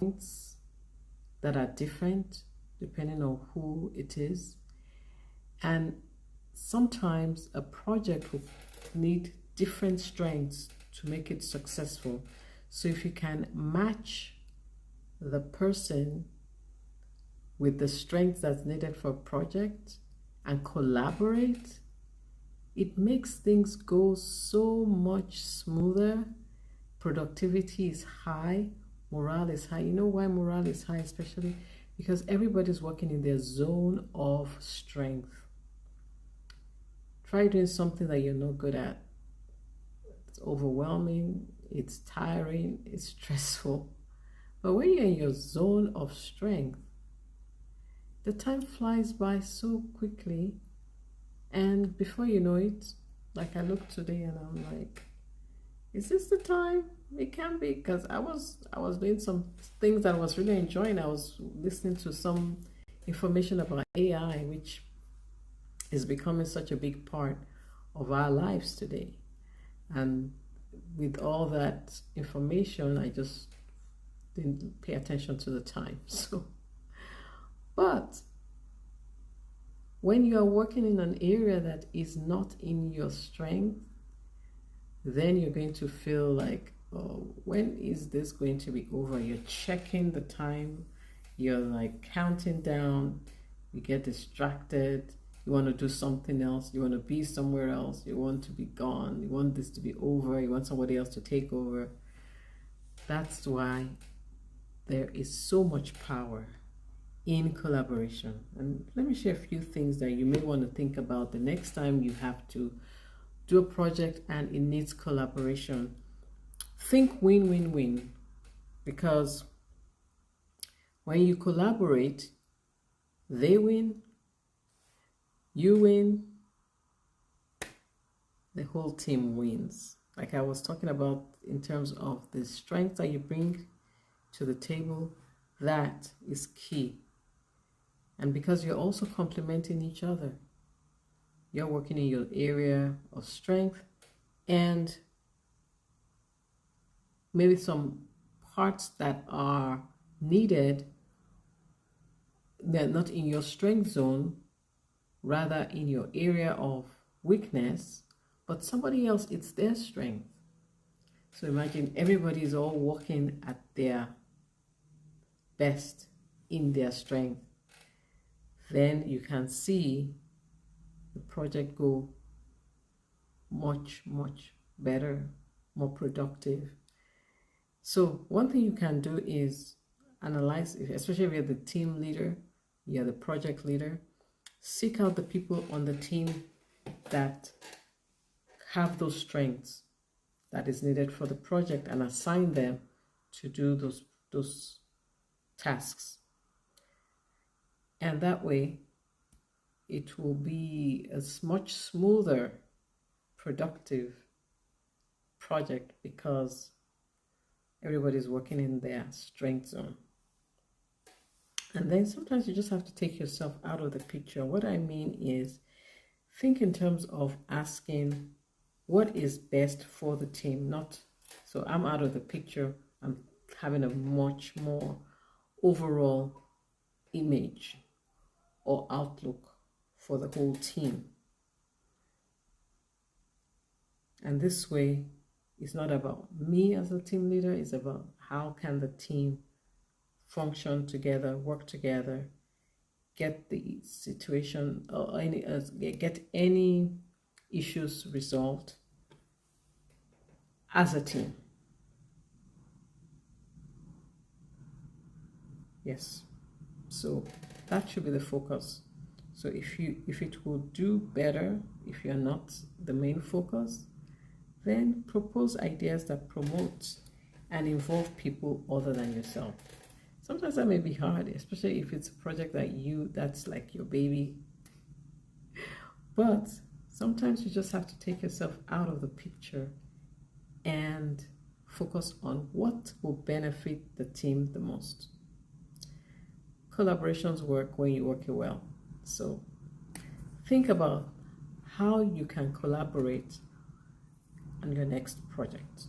strengths that are different depending on who it is. And sometimes a project will need different strengths to make it successful. So if you can match the person with the strength that's needed for a project and collaborate, it makes things go so much smoother. Productivity is high, morale is high. You know why morale is high? Especially because everybody's working in their zone of strength. Try doing something that you're not good at. It's overwhelming, it's tiring, it's stressful. But when you're in your zone of strength, the time flies by so quickly, and before you know it, like I look today and I'm like, is this the time? It can be, because I was doing some things that I was really enjoying. I was listening to some information about AI, which is becoming such a big part of our lives today. And with all that information, I just didn't pay attention to the time. So, but when you are working in an area that is not in your strength, then you're going to feel like, oh, when is this going to be over? You're checking the time, you're like counting down, you get distracted, you want to do something else, you want to be somewhere else, you want to be gone, you want this to be over, you want somebody else to take over. That's why there is so much power in collaboration. And let me share a few things that you may want to think about the next time you have to do a project and it needs collaboration. Think win-win-win, because when you collaborate, they win, you win, the whole team wins. Like I was talking about in terms of the strength that you bring to the table, that is key. And because you're also complementing each other, you're working in your area of strength, and maybe some parts that are needed, they're not in your strength zone, rather in your area of weakness, but somebody else, it's their strength. So imagine everybody is all working at their best in their strength. Then you can see the project go much, much better, more productive. So one thing you can do is analyze, especially if you're the team leader, you're the project leader, seek out the people on the team that have those strengths that is needed for the project and assign them to do those tasks. And that way, it will be a much smoother, productive project because everybody's working in their strength zone. And then sometimes you just have to take yourself out of the picture. What I mean is, think in terms of asking what is best for the team, not so I'm out of the picture, I'm having a much more overall image or outlook for the whole team. And this way, it's not about me as a team leader, it's about how can the team function together, work together, get the situation or get any issues resolved as a team. Yes, so that should be the focus. So if it will do better, if you're not the main focus, then propose ideas that promote and involve people other than yourself. Sometimes that may be hard, especially if it's a project that's like your baby. But sometimes you just have to take yourself out of the picture and focus on what will benefit the team the most. Collaborations work when you work well. So think about how you can collaborate on your next project.